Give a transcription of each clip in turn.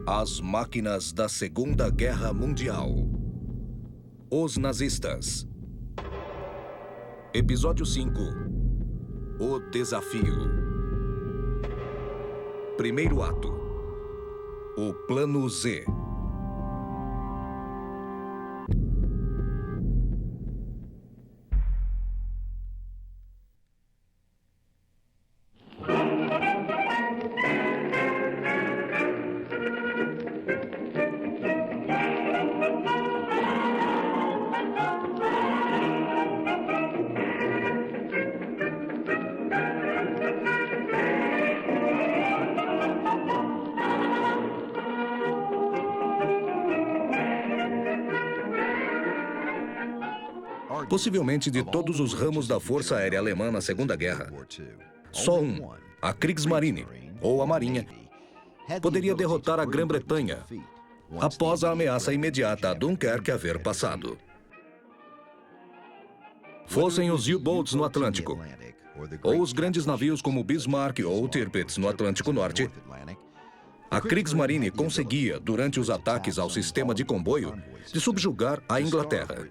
As máquinas da Segunda Guerra Mundial. Os nazistas. Episódio 5. O desafio. Primeiro ato. O Plano Z. Possivelmente de todos os ramos da Força Aérea Alemã na Segunda Guerra, só um, a Kriegsmarine, ou a Marinha, poderia derrotar a Grã-Bretanha após a ameaça imediata a Dunkerque haver passado. Fossem os U-Boats no Atlântico, ou os grandes navios como o Bismarck ou o Tirpitz no Atlântico Norte, a Kriegsmarine conseguia, durante os ataques ao sistema de comboio, de subjugar a Inglaterra.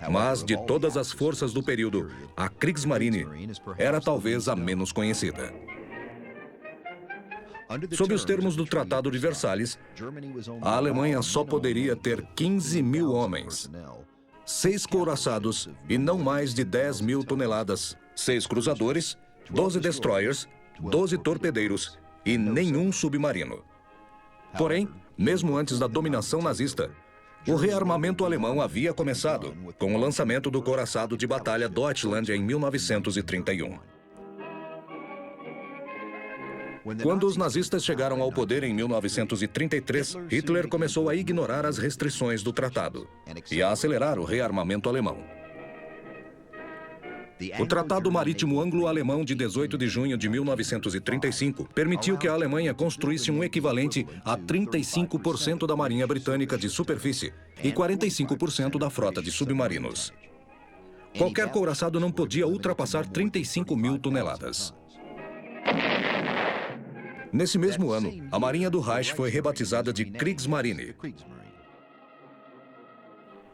Mas, de todas as forças do período, a Kriegsmarine era talvez a menos conhecida. Sob os termos do Tratado de Versalhes, a Alemanha só poderia ter 15 mil homens, 6 couraçados e não mais de 10 mil toneladas, 6 cruzadores, 12 destroyers, 12 torpedeiros e nenhum submarino. Porém, mesmo antes da dominação nazista, o rearmamento alemão havia começado, com o lançamento do couraçado de batalha Deutschland em 1931. Quando os nazistas chegaram ao poder em 1933, Hitler começou a ignorar as restrições do tratado e a acelerar o rearmamento alemão. O Tratado Marítimo Anglo-Alemão de 18 de junho de 1935 permitiu que a Alemanha construísse um equivalente a 35% da Marinha Britânica de superfície e 45% da frota de submarinos. Qualquer couraçado não podia ultrapassar 35 mil toneladas. Nesse mesmo ano, a Marinha do Reich foi rebatizada de Kriegsmarine.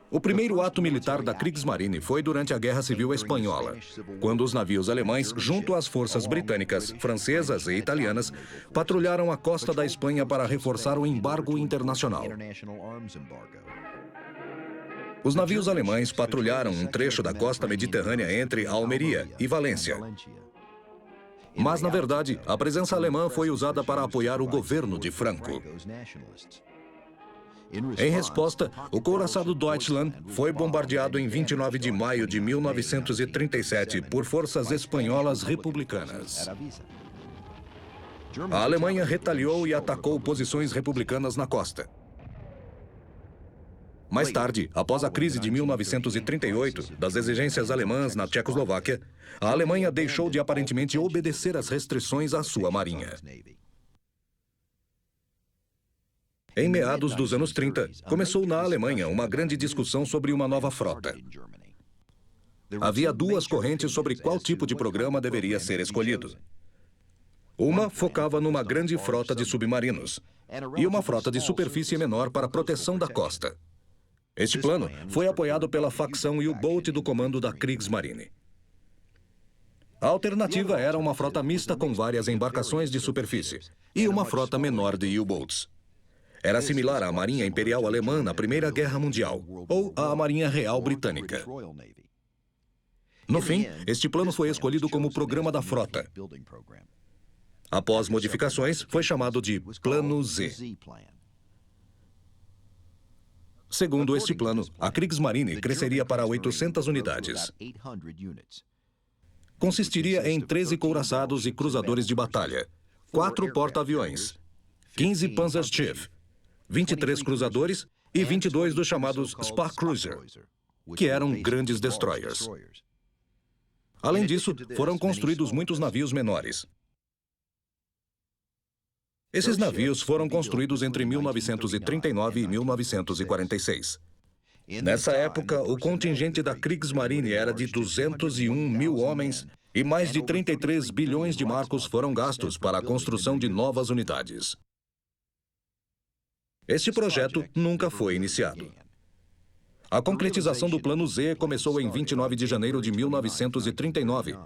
O primeiro ato militar da Kriegsmarine foi durante a Guerra Civil Espanhola, quando os navios alemães, junto às forças britânicas, francesas e italianas, patrulharam a costa da Espanha para reforçar o embargo internacional. Os navios alemães patrulharam um trecho da costa mediterrânea entre Almeria e Valência. Mas, na verdade, a presença alemã foi usada para apoiar o governo de Franco. Em resposta, o couraçado Deutschland foi bombardeado em 29 de maio de 1937 por forças espanholas republicanas. A Alemanha retaliou e atacou posições republicanas na costa. Mais tarde, após a crise de 1938, das exigências alemãs na Tchecoslováquia, a Alemanha deixou de aparentemente obedecer às restrições à sua marinha. Em meados dos anos 30, começou na Alemanha uma grande discussão sobre uma nova frota. Havia duas correntes sobre qual tipo de programa deveria ser escolhido. Uma focava numa grande frota de submarinos e uma frota de superfície menor para proteção da costa. Este plano foi apoiado pela facção U-Boat do comando da Kriegsmarine. A alternativa era uma frota mista com várias embarcações de superfície e uma frota menor de U-Boats. Era similar à Marinha Imperial Alemã na Primeira Guerra Mundial, ou à Marinha Real Britânica. No fim, este plano foi escolhido como Programa da Frota. Após modificações, foi chamado de Plano Z. Segundo este plano, a Kriegsmarine cresceria para 800 unidades. Consistiria em 13 couraçados e cruzadores de batalha, 4 porta-aviões, 15 Panzerschiff, 23 cruzadores e 22 dos chamados Spa Cruiser, que eram grandes destroyers. Além disso, foram construídos muitos navios menores. Esses navios foram construídos entre 1939 e 1946. Nessa época, o contingente da Kriegsmarine era de 201 mil homens e mais de 33 bilhões de marcos foram gastos para a construção de novas unidades. Este projeto nunca foi iniciado. A concretização do Plano Z começou em 29 de janeiro de 1939,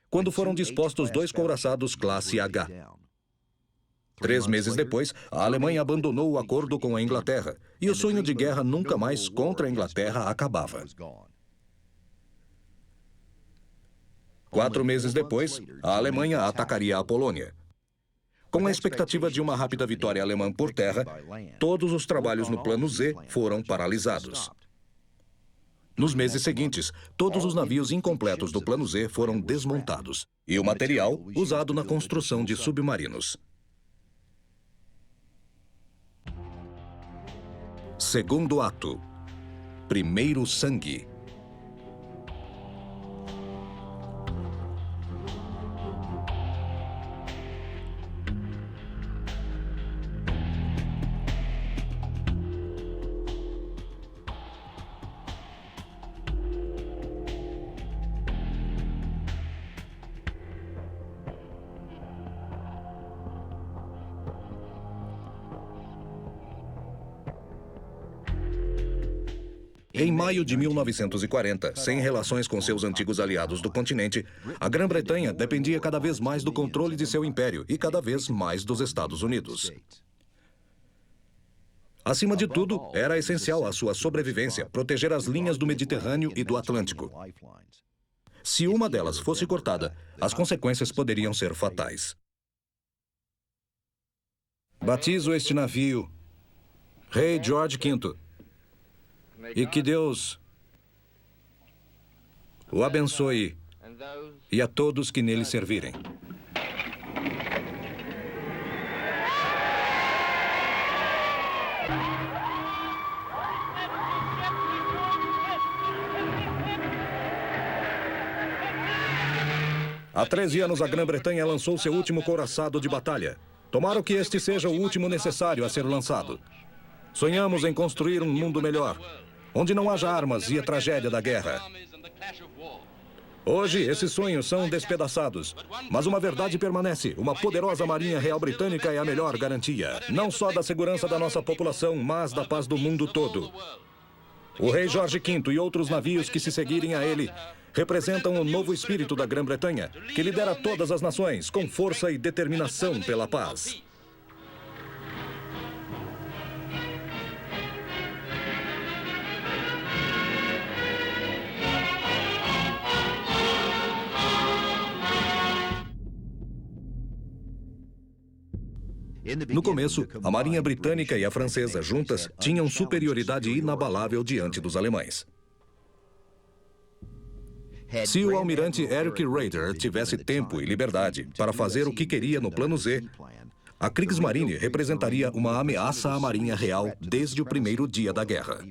quando foram dispostos 2 couraçados classe H. 3 meses depois, a Alemanha abandonou o acordo com a Inglaterra, e o sonho de guerra nunca mais contra a Inglaterra acabava. 4 meses depois, a Alemanha atacaria a Polônia. Com a expectativa de uma rápida vitória alemã por terra, todos os trabalhos no Plano Z foram paralisados. Nos meses seguintes, todos os navios incompletos do Plano Z foram desmontados e o material usado na construção de submarinos. Segundo ato. Primeiro sangue. Em maio de 1940, sem relações com seus antigos aliados do continente, a Grã-Bretanha dependia cada vez mais do controle de seu império e cada vez mais dos Estados Unidos. Acima de tudo, era essencial à sua sobrevivência proteger as linhas do Mediterrâneo e do Atlântico. Se uma delas fosse cortada, as consequências poderiam ser fatais. Batizo este navio, Rei George V. E que Deus o abençoe e a todos que nele servirem. Há 13 anos, a Grã-Bretanha lançou seu último couraçado de batalha. Tomara que este seja o último necessário a ser lançado. Sonhamos em construir um mundo melhor, onde não haja armas e a tragédia da guerra. Hoje, esses sonhos são despedaçados, mas uma verdade permanece. Uma poderosa Marinha Real Britânica é a melhor garantia, não só da segurança da nossa população, mas da paz do mundo todo. O rei Jorge V e outros navios que se seguirem a ele representam o novo espírito da Grã-Bretanha, que lidera todas as nações com força e determinação pela paz. No começo, a Marinha Britânica e a francesa juntas tinham superioridade inabalável diante dos alemães. Se o almirante Eric Raeder tivesse tempo e liberdade para fazer o que queria no Plano Z, a Kriegsmarine representaria uma ameaça à Marinha Real desde o primeiro dia da guerra.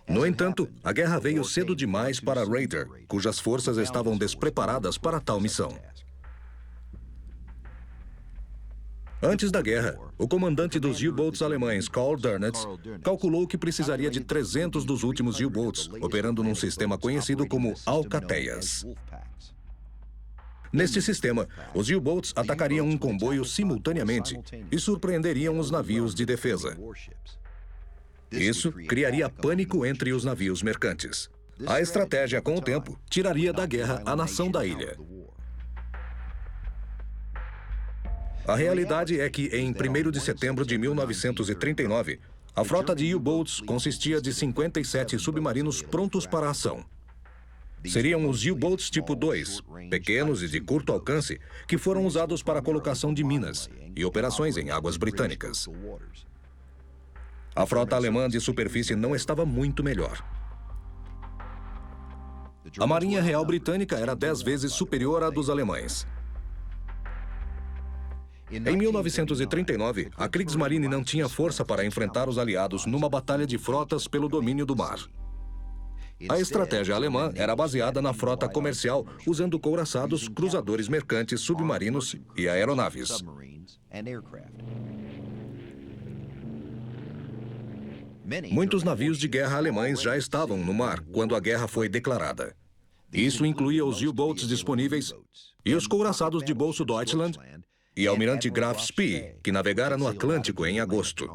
No entanto, a guerra veio cedo demais para Raeder, cujas forças estavam despreparadas para tal missão. Antes da guerra, o comandante dos U-Boats alemães, Karl Dönitz, calculou que precisaria de 300 dos últimos U-Boats, operando num sistema conhecido como Alcateias. Neste sistema, os U-Boats atacariam um comboio simultaneamente e surpreenderiam os navios de defesa. Isso criaria pânico entre os navios mercantes. A estratégia, com o tempo, tiraria da guerra a nação da ilha. A realidade é que, em 1º de setembro de 1939, a frota de U-Boats consistia de 57 submarinos prontos para a ação. Seriam os U-Boats tipo 2, pequenos e de curto alcance, que foram usados para a colocação de minas e operações em águas britânicas. A frota alemã de superfície não estava muito melhor. A Marinha Real Britânica era 10 vezes superior à dos alemães. Em 1939, a Kriegsmarine não tinha força para enfrentar os aliados numa batalha de frotas pelo domínio do mar. A estratégia alemã era baseada na frota comercial, usando couraçados, cruzadores mercantes, submarinos e aeronaves. Muitos navios de guerra alemães já estavam no mar quando a guerra foi declarada. Isso incluía os U-Boats disponíveis e os couraçados de Bolso Deutschland e almirante Graf Spee, que navegara no Atlântico em agosto.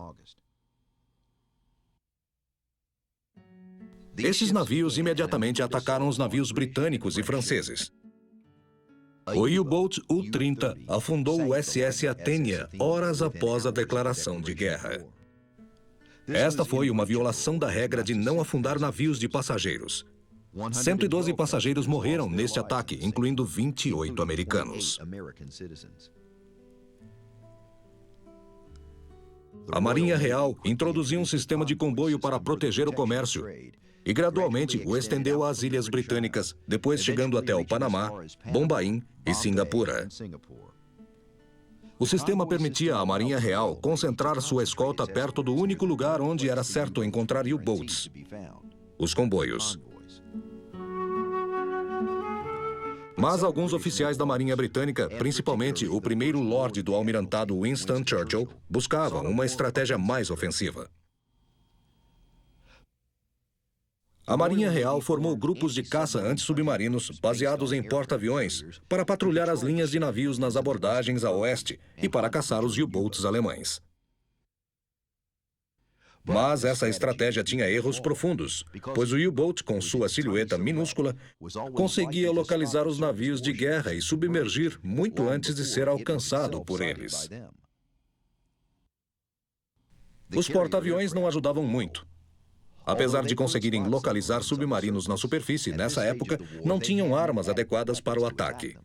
Esses navios imediatamente atacaram os navios britânicos e franceses. O U-Boat U-30 afundou o SS Athenia horas após a declaração de guerra. Esta foi uma violação da regra de não afundar navios de passageiros. 112 passageiros morreram neste ataque, incluindo 28 americanos. A Marinha Real introduziu um sistema de comboio para proteger o comércio e gradualmente o estendeu às ilhas britânicas, depois chegando até o Panamá, Bombaim e Singapura. O sistema permitia à Marinha Real concentrar sua escolta perto do único lugar onde era certo encontrar U-Boats, os comboios. Mas alguns oficiais da Marinha Britânica, principalmente o primeiro Lorde do Almirantado Winston Churchill, buscavam uma estratégia mais ofensiva. A Marinha Real formou grupos de caça antissubmarinos baseados em porta-aviões para patrulhar as linhas de navios nas abordagens a oeste e para caçar os U-Boats alemães. Mas essa estratégia tinha erros profundos, pois o U-Boat, com sua silhueta minúscula, conseguia localizar os navios de guerra e submergir muito antes de ser alcançado por eles. Os porta-aviões não ajudavam muito. Apesar de conseguirem localizar submarinos na superfície, nessa época, não tinham armas adequadas para o ataque.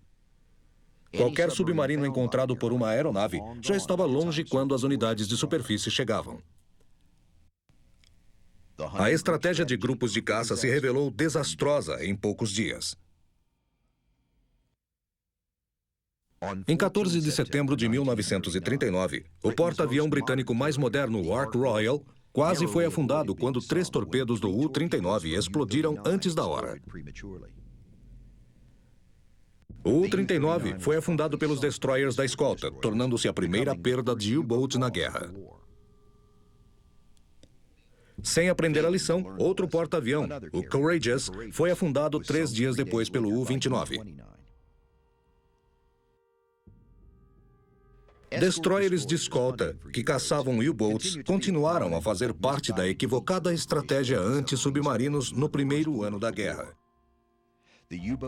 Qualquer submarino encontrado por uma aeronave já estava longe quando as unidades de superfície chegavam. A estratégia de grupos de caça se revelou desastrosa em poucos dias. Em 14 de setembro de 1939, o porta-avião britânico mais moderno, o Ark Royal, quase foi afundado quando 3 torpedos do U-39 explodiram antes da hora. O U-39 foi afundado pelos destroyers da escolta, tornando-se a primeira perda de U-Boat na guerra. Sem aprender a lição, outro porta-avião, o Courageous, foi afundado 3 dias depois pelo U-29. Destroyers de escolta, que caçavam U-Boats, continuaram a fazer parte da equivocada estratégia anti-submarinos no primeiro ano da guerra.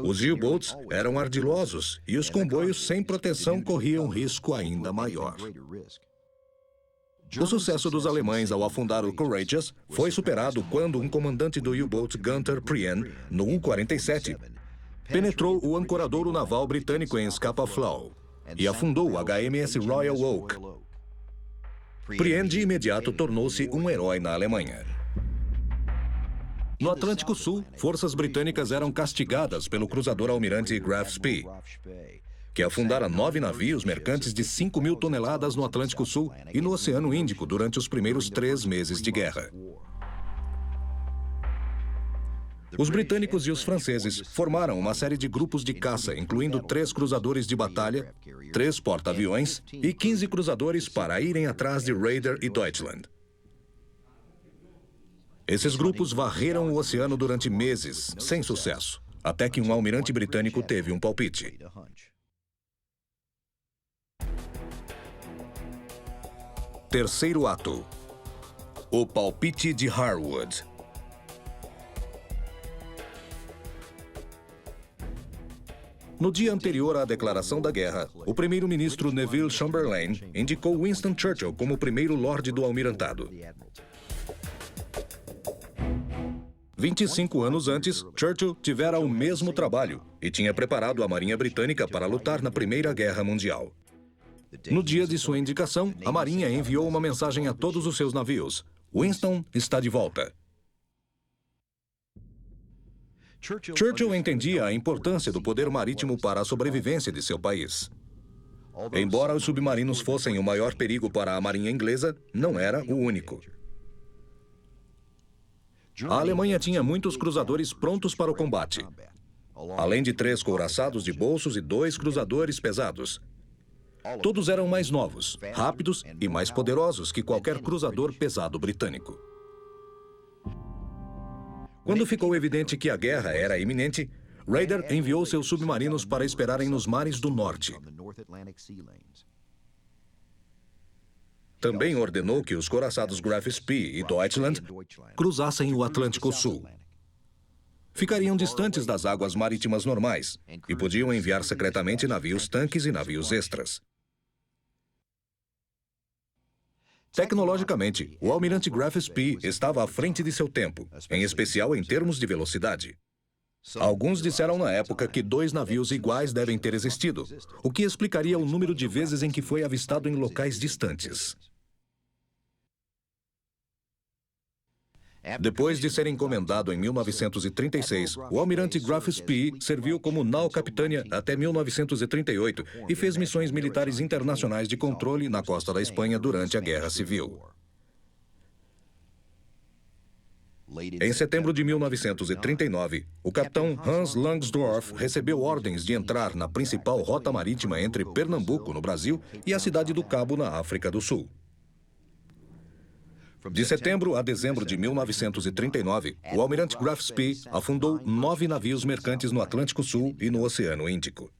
Os U-Boats eram ardilosos e os comboios sem proteção corriam risco ainda maior. O sucesso dos alemães ao afundar o Courageous foi superado quando um comandante do U-Boat Gunther Prien, no U-47, penetrou o ancoradouro naval britânico em Scapa Flow e afundou o HMS Royal Oak. Prien de imediato tornou-se um herói na Alemanha. No Atlântico Sul, forças britânicas eram castigadas pelo cruzador almirante Graf Spee, que afundara 9 navios mercantes de 5.000 toneladas no Atlântico Sul e no Oceano Índico durante os primeiros 3 meses de guerra. Os britânicos e os franceses formaram uma série de grupos de caça, incluindo 3 cruzadores de batalha, 3 porta-aviões e 15 cruzadores para irem atrás de Raider e Deutschland. Esses grupos varreram o oceano durante meses, sem sucesso, até que um almirante britânico teve um palpite. Terceiro ato. O palpite de Harwood. No dia anterior à declaração da guerra, o primeiro-ministro Neville Chamberlain indicou Winston Churchill como primeiro Lorde do Almirantado. 25 anos antes, Churchill tivera o mesmo trabalho e tinha preparado a Marinha Britânica para lutar na Primeira Guerra Mundial. No dia de sua indicação, a Marinha enviou uma mensagem a todos os seus navios. Winston está de volta. Churchill entendia a importância do poder marítimo para a sobrevivência de seu país. Embora os submarinos fossem o maior perigo para a Marinha inglesa, não era o único. A Alemanha tinha muitos cruzadores prontos para o combate, além de 3 couraçados de bolsos e 2 cruzadores pesados. Todos eram mais novos, rápidos e mais poderosos que qualquer cruzador pesado britânico. Quando ficou evidente que a guerra era iminente, Raider enviou seus submarinos para esperarem nos mares do norte. Também ordenou que os couraçados Graf Spee e Deutschland cruzassem o Atlântico Sul. Ficariam distantes das águas marítimas normais e podiam enviar secretamente navios-tanques e navios extras. Tecnologicamente, o almirante Graf Spee estava à frente de seu tempo, em especial em termos de velocidade. Alguns disseram na época que 2 navios iguais devem ter existido, o que explicaria o número de vezes em que foi avistado em locais distantes. Depois de ser encomendado em 1936, o almirante Graf Spee serviu como nau-capitânia até 1938 e fez missões militares internacionais de controle na costa da Espanha durante a Guerra Civil. Em setembro de 1939, o capitão Hans Langsdorff recebeu ordens de entrar na principal rota marítima entre Pernambuco, no Brasil, e a cidade do Cabo, na África do Sul. De setembro a dezembro de 1939, o almirante Graf Spee afundou 9 navios mercantes no Atlântico Sul e no Oceano Índico.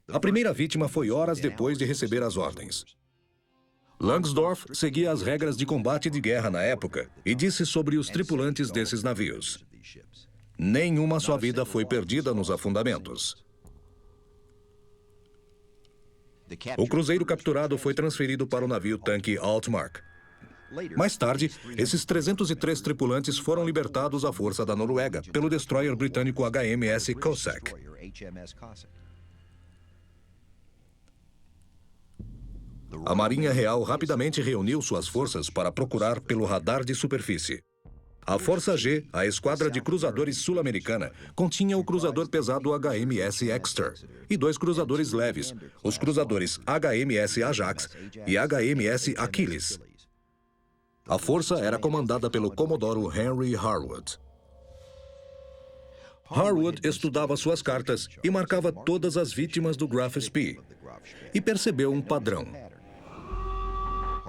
A primeira vítima foi horas depois de receber as ordens. Langsdorff seguia as regras de combate de guerra na época e disse sobre os tripulantes desses navios: nenhuma sua vida foi perdida nos afundamentos. O cruzeiro capturado foi transferido para o navio-tanque Altmark. Mais tarde, esses 303 tripulantes foram libertados à força da Noruega pelo destroyer britânico HMS Cossack. A Marinha Real rapidamente reuniu suas forças para procurar pelo radar de superfície. A Força G, a esquadra de cruzadores sul-americana, continha o cruzador pesado HMS Exeter e 2 cruzadores leves, os cruzadores HMS Ajax e HMS Achilles. A força era comandada pelo comodoro Henry Harwood. Harwood estudava suas cartas e marcava todas as vítimas do Graf Spee e percebeu um padrão.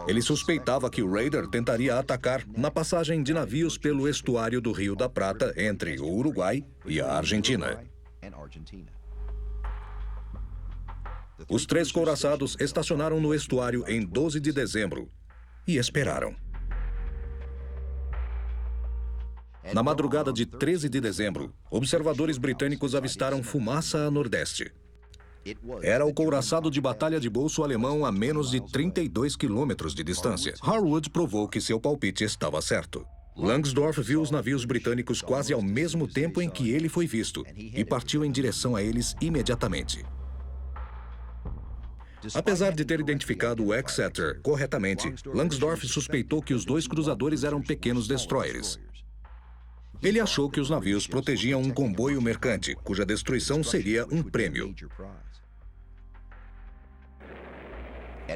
Ele suspeitava que o Raider tentaria atacar na passagem de navios pelo estuário do Rio da Prata entre o Uruguai e a Argentina. Os 3 couraçados estacionaram no estuário em 12 de dezembro e esperaram. Na madrugada de 13 de dezembro, observadores britânicos avistaram fumaça a nordeste. Era o couraçado de batalha de bolso alemão a menos de 32 quilômetros de distância. Harwood provou que seu palpite estava certo. Langsdorff viu os navios britânicos quase ao mesmo tempo em que ele foi visto e partiu em direção a eles imediatamente. Apesar de ter identificado o Exeter corretamente, Langsdorff suspeitou que os 2 cruzadores eram pequenos destroyers. Ele achou que os navios protegiam um comboio mercante, cuja destruição seria um prêmio.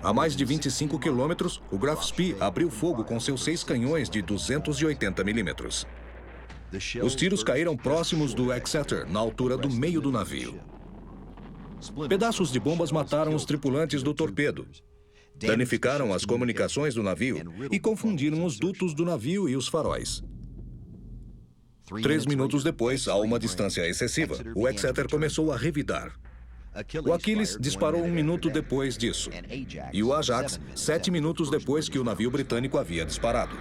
A mais de 25 quilômetros, o Graf Spee abriu fogo com seus 6 canhões de 280 milímetros. Os tiros caíram próximos do Exeter, na altura do meio do navio. Pedaços de bombas mataram os tripulantes do torpedo, danificaram as comunicações do navio e confundiram os dutos do navio e os faróis. 3 minutos depois, a uma distância excessiva, o Exeter começou a revidar. O Achilles disparou 1 minuto depois disso, e o Ajax 7 minutos depois que o navio britânico havia disparado.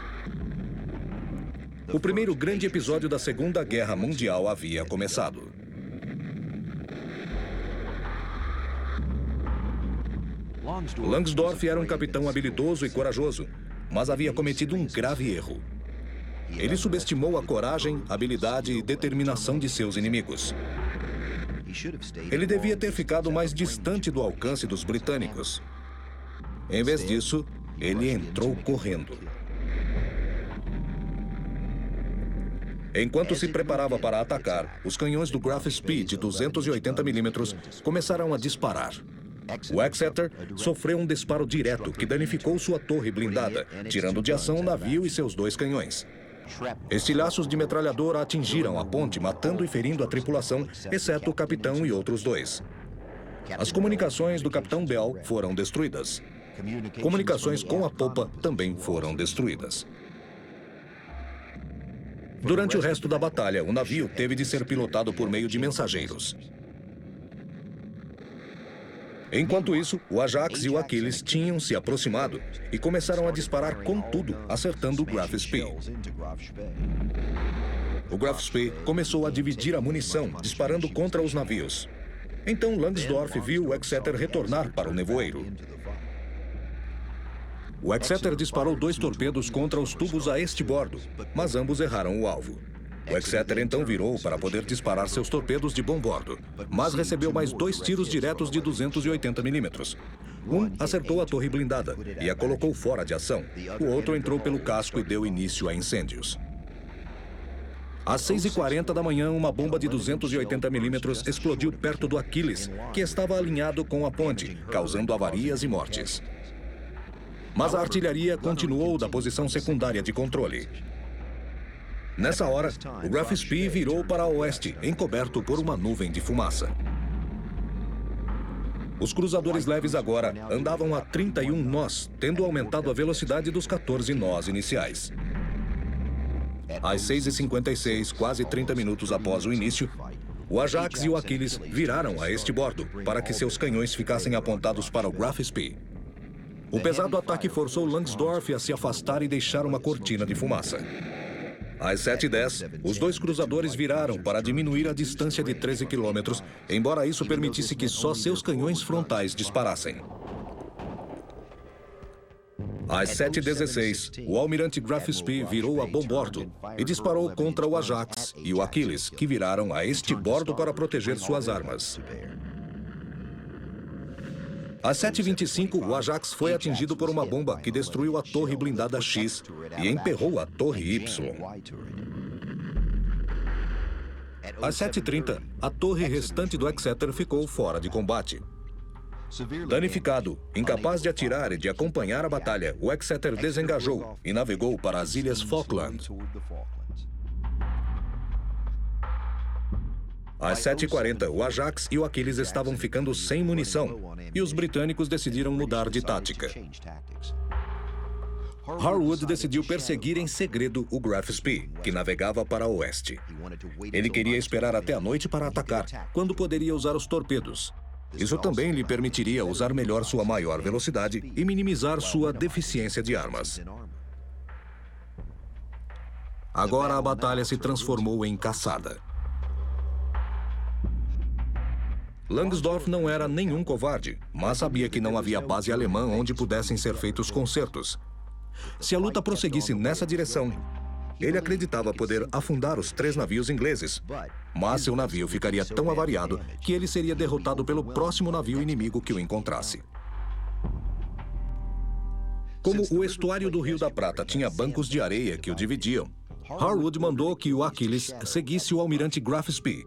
O primeiro grande episódio da Segunda Guerra Mundial havia começado. Langsdorff era um capitão habilidoso e corajoso, mas havia cometido um grave erro. Ele subestimou a coragem, habilidade e determinação de seus inimigos. Ele devia ter ficado mais distante do alcance dos britânicos. Em vez disso, ele entrou correndo. Enquanto se preparava para atacar, os canhões do Graf Spee de 280 milímetros começaram a disparar. O Exeter sofreu um disparo direto que danificou sua torre blindada, tirando de ação o navio e seus 2 canhões. Estilhaços de metralhadora atingiram a ponte, matando e ferindo a tripulação, exceto o capitão e outros 2. As comunicações do capitão Bell foram destruídas. Comunicações com a popa também foram destruídas. Durante o resto da batalha, o navio teve de ser pilotado por meio de mensageiros. Enquanto isso, o Ajax e o Achilles tinham se aproximado e começaram a disparar com tudo, acertando o Graf Spee. O Graf Spee começou a dividir a munição, disparando contra os navios. Então Langsdorff viu o Exeter retornar para o nevoeiro. O Exeter disparou 2 torpedos contra os tubos a este bordo, mas ambos erraram o alvo. O Exeter então virou para poder disparar seus torpedos de bom bordo, mas recebeu mais 2 tiros diretos de 280 milímetros. Um acertou a torre blindada e a colocou fora de ação. O outro entrou pelo casco e deu início a incêndios. Às 6h40 da manhã, uma bomba de 280 milímetros explodiu perto do Achilles, que estava alinhado com a ponte, causando avarias e mortes. Mas a artilharia continuou da posição secundária de controle. Nessa hora, o Graf Spee virou para oeste, encoberto por uma nuvem de fumaça. Os cruzadores leves agora andavam a 31 nós, tendo aumentado a velocidade dos 14 nós iniciais. Às 6h56, quase 30 minutos após o início, o Ajax e o Achilles viraram a este bordo para que seus canhões ficassem apontados para o Graf Spee. O pesado ataque forçou Langsdorff a se afastar e deixar uma cortina de fumaça. Às 7h10, os 2 cruzadores viraram para diminuir a distância de 13 quilômetros, embora isso permitisse que só seus canhões frontais disparassem. Às 7h16, o almirante Graf Spee virou a bom bordo e disparou contra o Ajax e o Achilles, que viraram a este bordo para proteger suas armas. Às 7h25, o Ajax foi atingido por uma bomba que destruiu a torre blindada X e emperrou a torre Y. Às 7h30, a torre restante do Exeter ficou fora de combate. Danificado, incapaz de atirar e de acompanhar a batalha, o Exeter desengajou e navegou para as Ilhas Falkland. Às 7h40, o Ajax e o Achilles estavam ficando sem munição e os britânicos decidiram mudar de tática. Harwood decidiu perseguir em segredo o Graf Spee, que navegava para o oeste. Ele queria esperar até a noite para atacar, quando poderia usar os torpedos. Isso também lhe permitiria usar melhor sua maior velocidade e minimizar sua deficiência de armas. Agora a batalha se transformou em caçada. Langsdorff não era nenhum covarde, mas sabia que não havia base alemã onde pudessem ser feitos concertos. Se a luta prosseguisse nessa direção, ele acreditava poder afundar os 3 navios ingleses, mas seu navio ficaria tão avariado que ele seria derrotado pelo próximo navio inimigo que o encontrasse. Como o estuário do Rio da Prata tinha bancos de areia que o dividiam, Harwood mandou que o Achilles seguisse o almirante Graf Spee.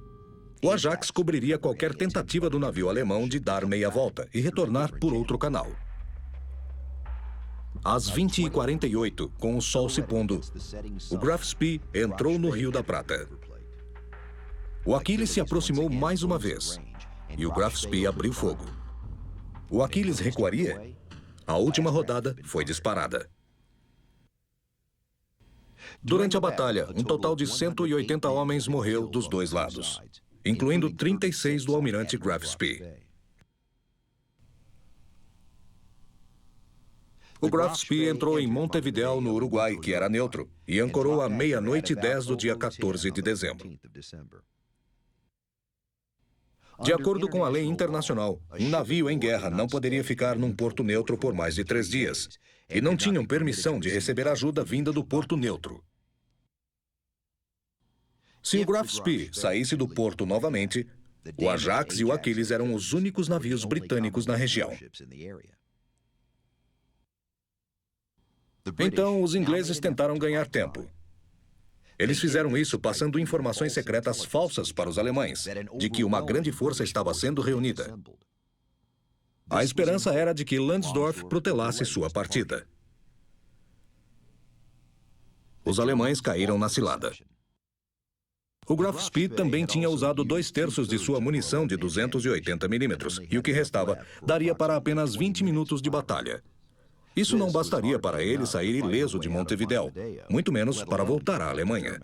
O Ajax cobriria qualquer tentativa do navio alemão de dar meia volta e retornar por outro canal. Às 20h48, com o sol se pondo, o Graf Spee entrou no Rio da Prata. O Achilles se aproximou mais uma vez e o Graf Spee abriu fogo. O Achilles recuaria? A última rodada foi disparada. Durante a batalha, um total de 180 homens morreu dos 2 lados, incluindo 36 do almirante Graf Spee. O Graf Spee entrou em Montevidéu, no Uruguai, que era neutro, e ancorou à 00:10 do dia 14 de dezembro. De acordo com a lei internacional, um navio em guerra não poderia ficar num porto neutro por mais de 3 dias, e não tinham permissão de receber ajuda vinda do porto neutro. Se o Graf Spee saísse do porto novamente, o Ajax e o Achilles eram os únicos navios britânicos na região. Então, os ingleses tentaram ganhar tempo. Eles fizeram isso passando informações secretas falsas para os alemães, de que uma grande força estava sendo reunida. A esperança era de que Langsdorff protelasse sua partida. Os alemães caíram na cilada. O Graf Spee também tinha usado 2/3 de sua munição de 280 milímetros, e o que restava daria para apenas 20 minutos de batalha. Isso não bastaria para ele sair ileso de Montevidéu, muito menos para voltar à Alemanha.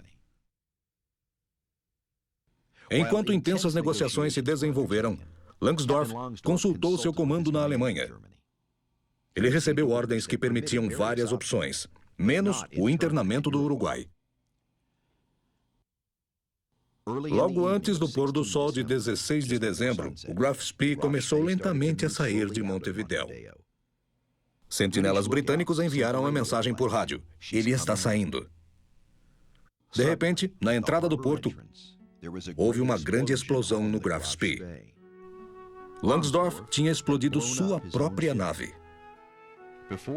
Enquanto intensas negociações se desenvolveram, Langsdorff consultou seu comando na Alemanha. Ele recebeu ordens que permitiam várias opções, menos o internamento do Uruguai. Logo antes do pôr do sol de 16 de dezembro, o Graf Spee começou lentamente a sair de Montevidéu. Sentinelas britânicos enviaram uma mensagem por rádio. Ele está saindo. De repente, na entrada do porto, houve uma grande explosão no Graf Spee. Langsdorff tinha explodido sua própria nave.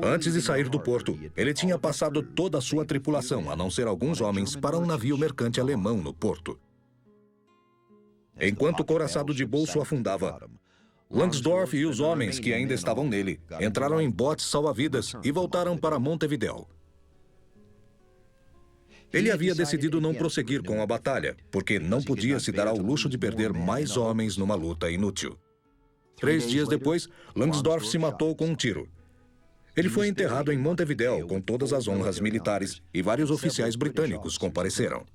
Antes de sair do porto, ele tinha passado toda a sua tripulação, a não ser alguns homens, para um navio mercante alemão no porto. Enquanto o couraçado de bolso afundava, Langsdorff e os homens que ainda estavam nele entraram em botes salva-vidas e voltaram para Montevidéu. Ele havia decidido não prosseguir com a batalha, porque não podia se dar ao luxo de perder mais homens numa luta inútil. 3 dias depois, Langsdorff se matou com um tiro. Ele foi enterrado em Montevidéu com todas as honras militares e vários oficiais britânicos compareceram.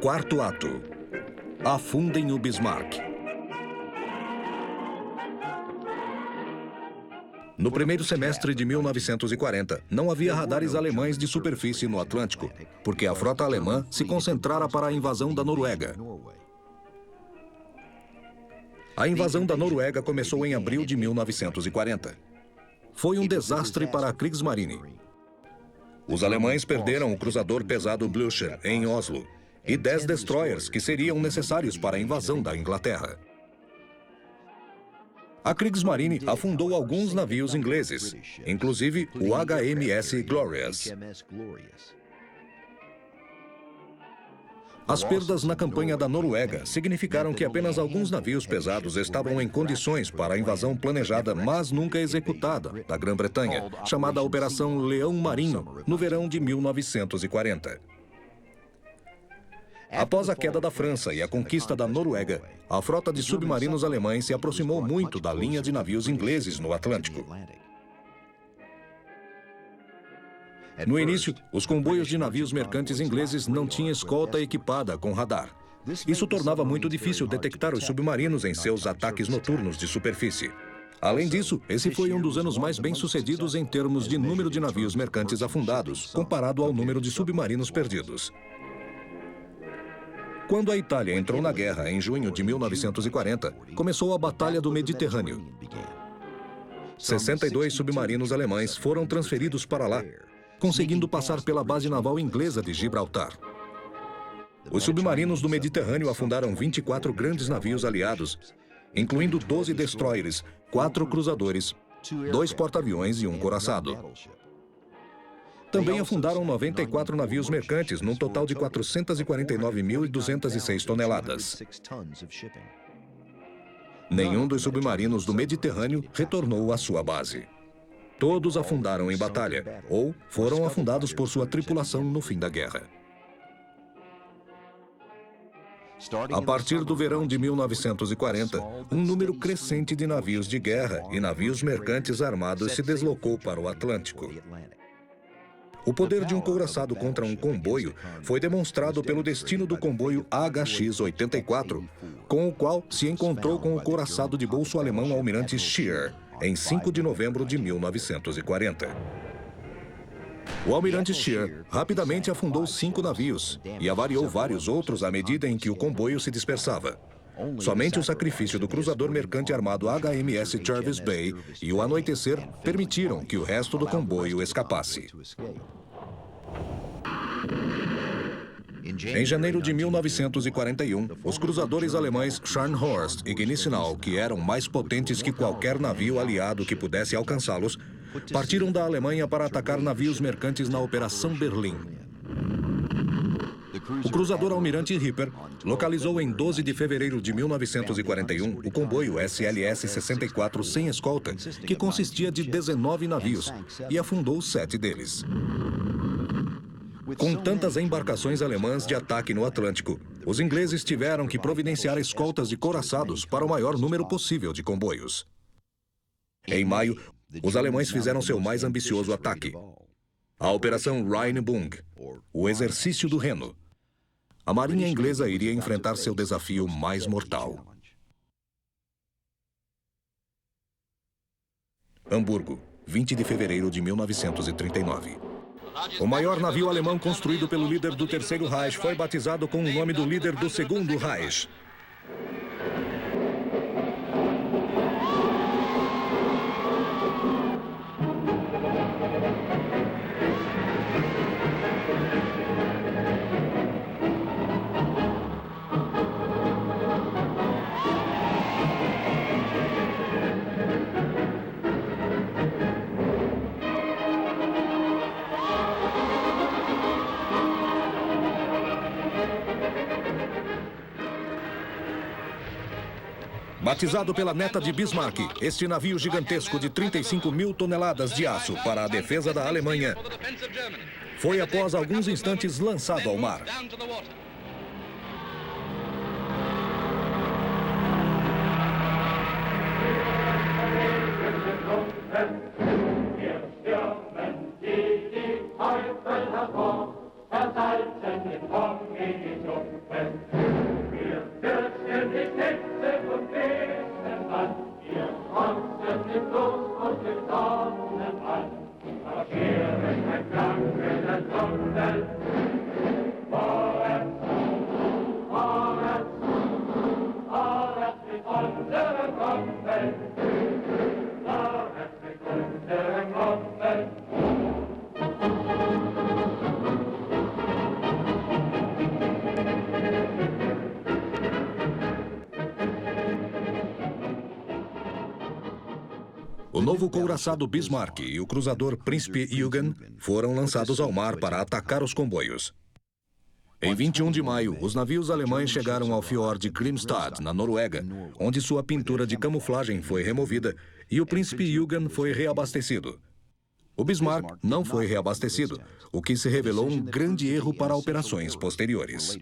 Quarto ato. Afundem o Bismarck. No primeiro semestre de 1940, não havia radares alemães de superfície no Atlântico, porque a frota alemã se concentrara para a invasão da Noruega. A invasão da Noruega começou em abril de 1940. Foi um desastre para a Kriegsmarine. Os alemães perderam o cruzador pesado Blücher em Oslo e 10 destroyers que seriam necessários para a invasão da Inglaterra. A Kriegsmarine afundou alguns navios ingleses, inclusive o HMS Glorious. As perdas na campanha da Noruega significaram que apenas alguns navios pesados estavam em condições para a invasão planejada, mas nunca executada, da Grã-Bretanha, chamada Operação Leão Marinho, no verão de 1940. Após a queda da França e a conquista da Noruega, a frota de submarinos alemães se aproximou muito da linha de navios ingleses no Atlântico. No início, os comboios de navios mercantes ingleses não tinham escolta equipada com radar. Isso tornava muito difícil detectar os submarinos em seus ataques noturnos de superfície. Além disso, esse foi um dos anos mais bem-sucedidos em termos de número de navios mercantes afundados, comparado ao número de submarinos perdidos. Quando a Itália entrou na guerra em junho de 1940, começou a Batalha do Mediterrâneo. 62 submarinos alemães foram transferidos para lá, conseguindo passar pela base naval inglesa de Gibraltar. Os submarinos do Mediterrâneo afundaram 24 grandes navios aliados, incluindo 12 destroyers, 4 cruzadores, 2 porta-aviões e um couraçado. Também afundaram 94 navios mercantes, num total de 449.206 toneladas. Nenhum dos submarinos do Mediterrâneo retornou à sua base. Todos afundaram em batalha, ou foram afundados por sua tripulação no fim da guerra. A partir do verão de 1940, um número crescente de navios de guerra e navios mercantes armados se deslocou para o Atlântico. O poder de um couraçado contra um comboio foi demonstrado pelo destino do comboio HX-84, com o qual se encontrou com o couraçado de bolso alemão Almirante Scheer, em 5 de novembro de 1940. O Almirante Scheer rapidamente afundou 5 navios e avariou vários outros à medida em que o comboio se dispersava. Somente o sacrifício do cruzador mercante armado HMS Jervis Bay e o anoitecer permitiram que o resto do comboio escapasse. Em janeiro de 1941, os cruzadores alemães Scharnhorst e Gneisenau, que eram mais potentes que qualquer navio aliado que pudesse alcançá-los, partiram da Alemanha para atacar navios mercantes na Operação Berlim. O cruzador Almirante Ripper localizou em 12 de fevereiro de 1941 o comboio SLS-64 sem escolta, que consistia de 19 navios, e afundou 7 deles. Com tantas embarcações alemãs de ataque no Atlântico, os ingleses tiveram que providenciar escoltas de couraçados para o maior número possível de comboios. Em maio, os alemães fizeram seu mais ambicioso ataque, a Operação Rheinbung, o Exercício do Reno. A marinha inglesa iria enfrentar seu desafio mais mortal. Hamburgo, 20 de fevereiro de 1939. O maior navio alemão construído pelo líder do Terceiro Reich foi batizado com o nome do líder do Segundo Reich. Batizado pela neta de Bismarck, este navio gigantesco de 35 mil toneladas de aço para a defesa da Alemanha foi, após alguns instantes, lançado ao mar. O novo couraçado Bismarck e o cruzador Príncipe Eugen foram lançados ao mar para atacar os comboios. Em 21 de maio, os navios alemães chegaram ao fiord Grimstad, na Noruega, onde sua pintura de camuflagem foi removida e o Príncipe Eugen foi reabastecido. O Bismarck não foi reabastecido, o que se revelou um grande erro para operações posteriores.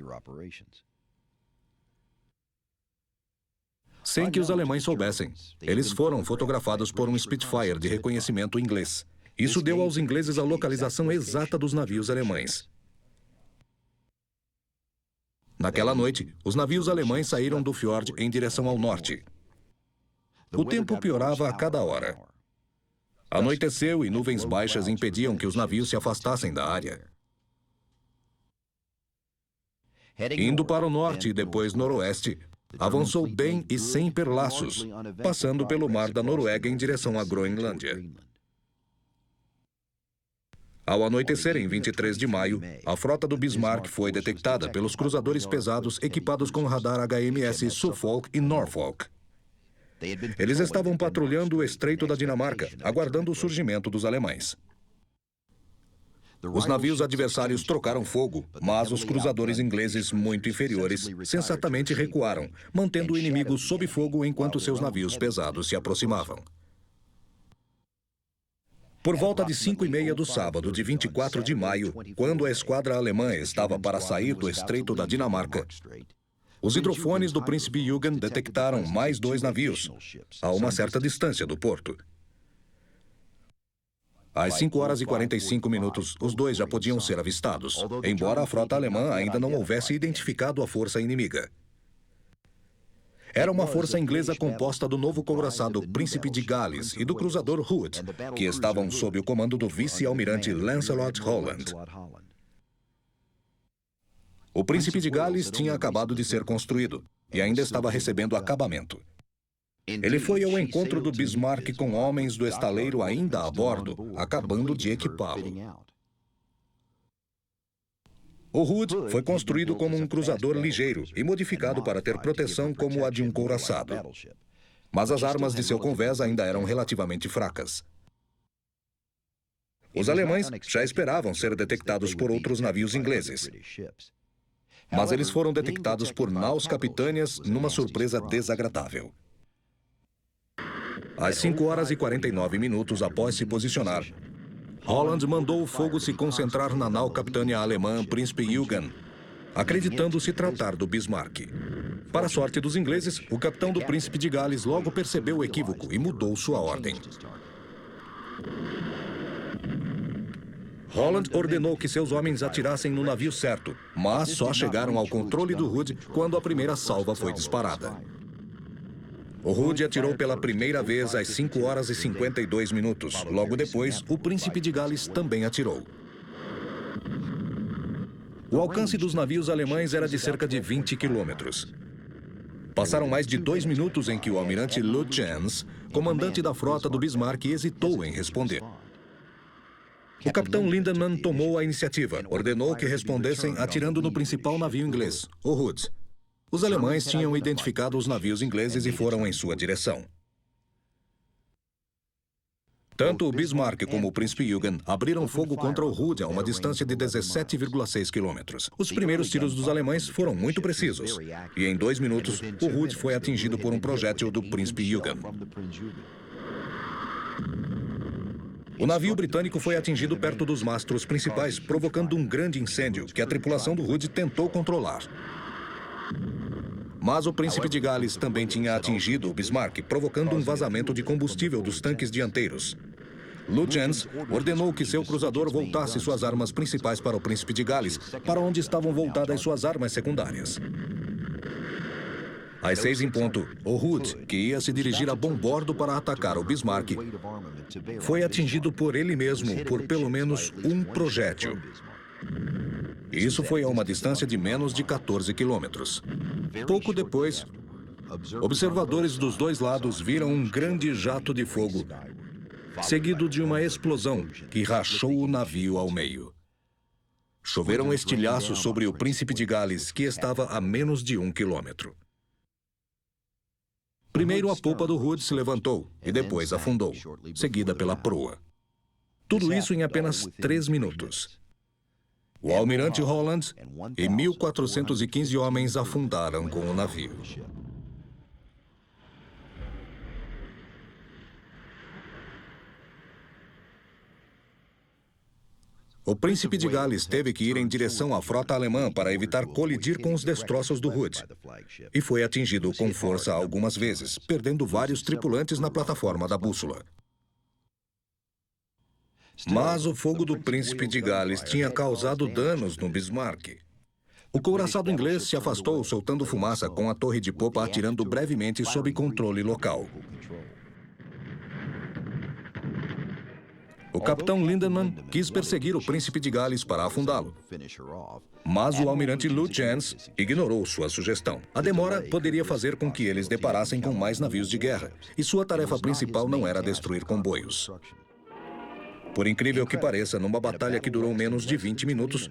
Sem que os alemães soubessem, eles foram fotografados por um Spitfire de reconhecimento inglês. Isso deu aos ingleses a localização exata dos navios alemães. Naquela noite, os navios alemães saíram do fiord em direção ao norte. O tempo piorava a cada hora. Anoiteceu e nuvens baixas impediam que os navios se afastassem da área. Indo para o norte e depois noroeste, avançou bem e sem perlaços, passando pelo mar da Noruega em direção à Groenlândia. Ao anoitecer, em 23 de maio, a frota do Bismarck foi detectada pelos cruzadores pesados equipados com radar HMS Suffolk e Norfolk. Eles estavam patrulhando o Estreito da Dinamarca, aguardando o surgimento dos alemães. Os navios adversários trocaram fogo, mas os cruzadores ingleses, muito inferiores, sensatamente recuaram, mantendo o inimigo sob fogo enquanto seus navios pesados se aproximavam. Por volta de 5h30 do sábado, de 24 de maio, quando a esquadra alemã estava para sair do Estreito da Dinamarca, os hidrofones do Príncipe Eugen detectaram mais 2 navios, a uma certa distância do porto. Às 5h45, os 2 já podiam ser avistados, embora a frota alemã ainda não houvesse identificado a força inimiga. Era uma força inglesa composta do novo couraçado Príncipe de Gales e do cruzador Hood, que estavam sob o comando do vice-almirante Lancelot Holland. O Príncipe de Gales tinha acabado de ser construído e ainda estava recebendo acabamento. Ele foi ao encontro do Bismarck com homens do estaleiro ainda a bordo, acabando de equipá-lo. O Hood foi construído como um cruzador ligeiro e modificado para ter proteção como a de um couraçado. Mas as armas de seu convés ainda eram relativamente fracas. Os alemães já esperavam ser detectados por outros navios ingleses. Mas eles foram detectados por naus capitâneas numa surpresa desagradável. Às 5h49 após se posicionar, Holland mandou o fogo se concentrar na nau capitânia alemã Príncipe Eugen, acreditando se tratar do Bismarck. Para a sorte dos ingleses, o capitão do Príncipe de Gales logo percebeu o equívoco e mudou sua ordem. Holland ordenou que seus homens atirassem no navio certo, mas só chegaram ao controle do Hood quando a primeira salva foi disparada. O Hood atirou pela primeira vez às 5 horas e 52 minutos. Logo depois, o Príncipe de Gales também atirou. O alcance dos navios alemães era de cerca de 20 quilômetros. Passaram mais de 2 minutos em que o almirante Lütjens, comandante da frota do Bismarck, hesitou em responder. O capitão Lindemann tomou a iniciativa. Ordenou que respondessem atirando no principal navio inglês, o Hood. Os alemães tinham identificado os navios ingleses e foram em sua direção. Tanto o Bismarck como o Príncipe Eugen abriram fogo contra o Hood a uma distância de 17,6 quilômetros. Os primeiros tiros dos alemães foram muito precisos. E em 2 minutos, o Hood foi atingido por um projétil do Príncipe Eugen. O navio britânico foi atingido perto dos mastros principais, provocando um grande incêndio que a tripulação do Hood tentou controlar. Mas o Príncipe de Gales também tinha atingido o Bismarck, provocando um vazamento de combustível dos tanques dianteiros. Lütjens ordenou que seu cruzador voltasse suas armas principais para o Príncipe de Gales, para onde estavam voltadas suas armas secundárias. Às 6 em ponto, o Hood, que ia se dirigir a bombordo para atacar o Bismarck, foi atingido por ele mesmo por pelo menos um projétil. Isso foi a uma distância de menos de 14 quilômetros. Pouco depois, observadores dos dois lados viram um grande jato de fogo, seguido de uma explosão que rachou o navio ao meio. Choveram estilhaços sobre o Príncipe de Gales, que estava a menos de 1 quilômetro. Primeiro a polpa do Hood se levantou e depois afundou, seguida pela proa. Tudo isso em apenas 3 minutos. O almirante Holland e 1.415 homens afundaram com o navio. O Príncipe de Gales teve que ir em direção à frota alemã para evitar colidir com os destroços do Hood. E foi atingido com força algumas vezes, perdendo vários tripulantes na plataforma da bússola. Mas o fogo do Príncipe de Gales tinha causado danos no Bismarck. O couraçado inglês se afastou, soltando fumaça, com a torre de popa atirando brevemente sob controle local. O capitão Lindemann quis perseguir o Príncipe de Gales para afundá-lo. Mas o almirante Lütjens ignorou sua sugestão. A demora poderia fazer com que eles deparassem com mais navios de guerra, e sua tarefa principal não era destruir comboios. Por incrível que pareça, numa batalha que durou menos de 20 minutos,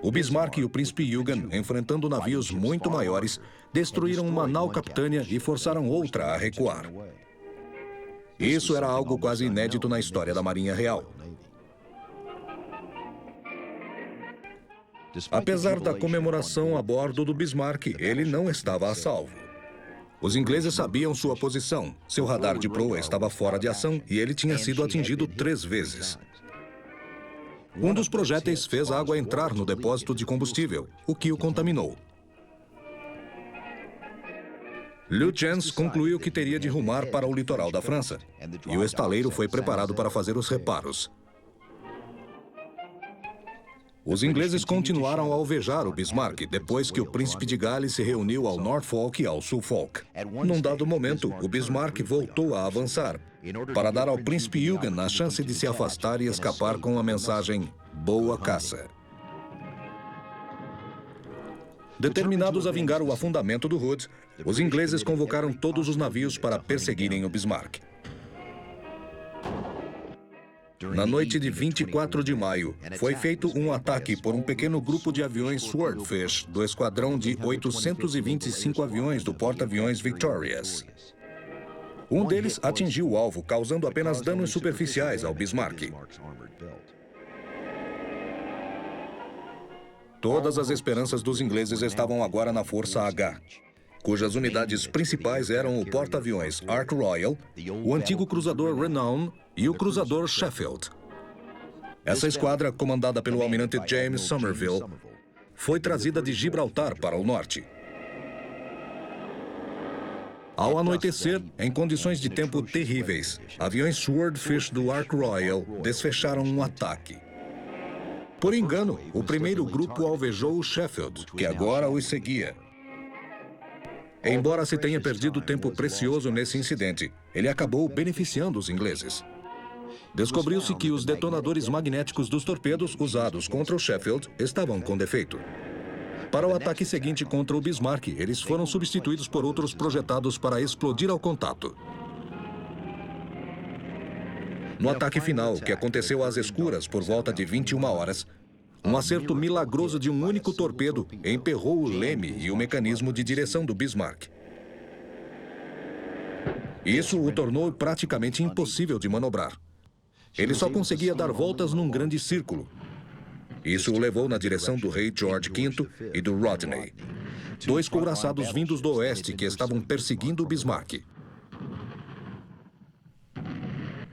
o Bismarck e o Príncipe Eugen, enfrentando navios muito maiores, destruíram uma nau capitânia e forçaram outra a recuar. Isso era algo quase inédito na história da Marinha Real. Apesar da comemoração a bordo do Bismarck, ele não estava a salvo. Os ingleses sabiam sua posição, seu radar de proa estava fora de ação e ele tinha sido atingido 3 vezes. Um dos projéteis fez a água entrar no depósito de combustível, o que o contaminou. Lütjens concluiu que teria de rumar para o litoral da França, e o estaleiro foi preparado para fazer os reparos. Os ingleses continuaram a alvejar o Bismarck depois que o Príncipe de Gales se reuniu ao Norfolk e ao Suffolk. Num dado momento, o Bismarck voltou a avançar, para dar ao Príncipe Eugen a chance de se afastar e escapar com a mensagem "Boa caça". Determinados a vingar o afundamento do Hood, os ingleses convocaram todos os navios para perseguirem o Bismarck. Na noite de 24 de maio, foi feito um ataque por um pequeno grupo de aviões Swordfish do esquadrão de 825 aviões do porta-aviões Victorious. Um deles atingiu o alvo, causando apenas danos superficiais ao Bismarck. Todas as esperanças dos ingleses estavam agora na Força H, cujas unidades principais eram o porta-aviões Ark Royal, o antigo cruzador Renown e o cruzador Sheffield. Essa esquadra, comandada pelo almirante James Somerville, foi trazida de Gibraltar para o norte. Ao anoitecer, em condições de tempo terríveis, aviões Swordfish do Ark Royal desfecharam um ataque. Por engano, o primeiro grupo alvejou o Sheffield, que agora os seguia. Embora se tenha perdido tempo precioso nesse incidente, ele acabou beneficiando os ingleses. Descobriu-se que os detonadores magnéticos dos torpedos usados contra o Sheffield estavam com defeito. Para o ataque seguinte contra o Bismarck, eles foram substituídos por outros projetados para explodir ao contato. No ataque final, que aconteceu às escuras por volta de 21 horas, um acerto milagroso de um único torpedo emperrou o leme e o mecanismo de direção do Bismarck. Isso o tornou praticamente impossível de manobrar. Ele só conseguia dar voltas num grande círculo. Isso o levou na direção do rei George V e do Rodney, dois couraçados vindos do oeste que estavam perseguindo o Bismarck.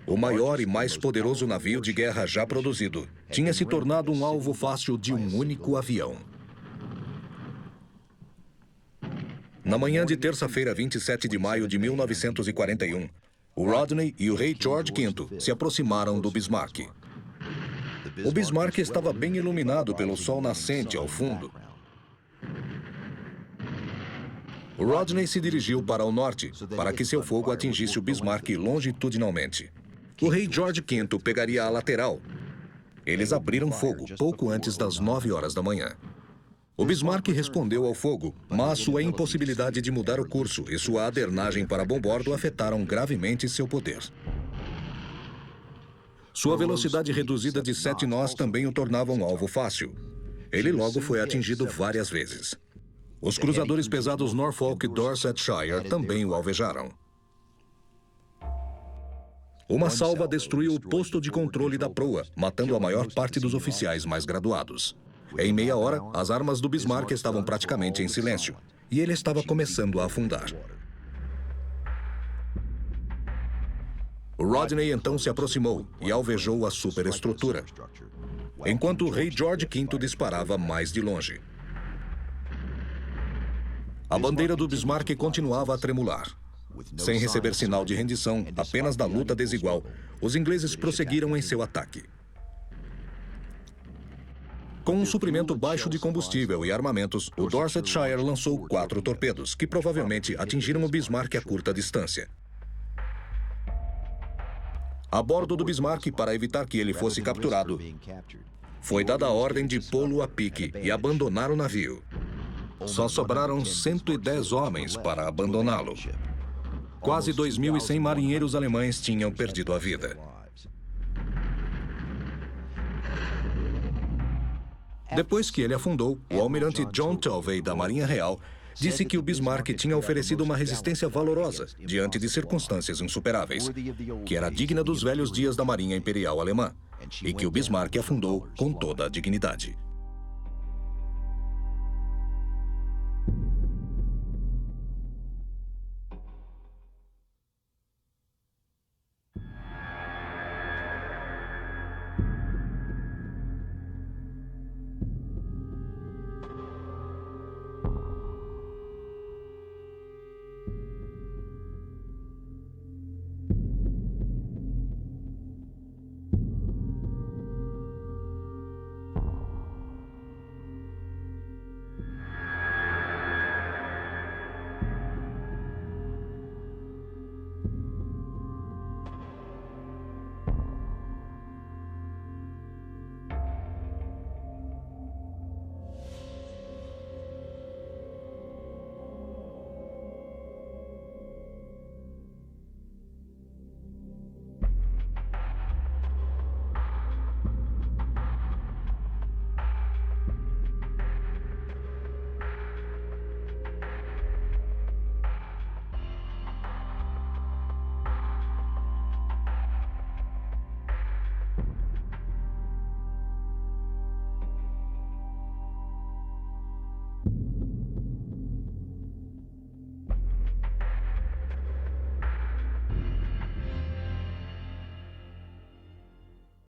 O maior e mais poderoso navio de guerra já produzido tinha se tornado um alvo fácil de um único avião. Na manhã de terça-feira, 27 de maio de 1941, o Rodney e o rei George V se aproximaram do Bismarck. O Bismarck estava bem iluminado pelo sol nascente ao fundo. O Rodney se dirigiu para o norte, para que seu fogo atingisse o Bismarck longitudinalmente. O rei George V pegaria a lateral. Eles abriram fogo pouco antes das 9 horas da manhã. O Bismarck respondeu ao fogo, mas sua impossibilidade de mudar o curso e sua adernagem para bombordo afetaram gravemente seu poder. Sua velocidade reduzida de 7 nós também o tornava um alvo fácil. Ele logo foi atingido várias vezes. Os cruzadores pesados Norfolk e Dorsetshire também o alvejaram. Uma salva destruiu o posto de controle da proa, matando a maior parte dos oficiais mais graduados. Em meia hora, as armas do Bismarck estavam praticamente em silêncio, e ele estava começando a afundar. O Rodney então se aproximou e alvejou a superestrutura, enquanto o rei George V disparava mais de longe. A bandeira do Bismarck continuava a tremular. Sem receber sinal de rendição, apenas da luta desigual, os ingleses prosseguiram em seu ataque. Com um suprimento baixo de combustível e armamentos, o Dorsetshire lançou 4 torpedos, que provavelmente atingiram o Bismarck a curta distância. A bordo do Bismarck, para evitar que ele fosse capturado, foi dada a ordem de pô-lo a pique e abandonar o navio. Só sobraram 110 homens para abandoná-lo. Quase 2.100 marinheiros alemães tinham perdido a vida. Depois que ele afundou, o almirante John Tovey, da Marinha Real, disse que o Bismarck tinha oferecido uma resistência valorosa diante de circunstâncias insuperáveis, que era digna dos velhos dias da Marinha Imperial Alemã, e que o Bismarck afundou com toda a dignidade.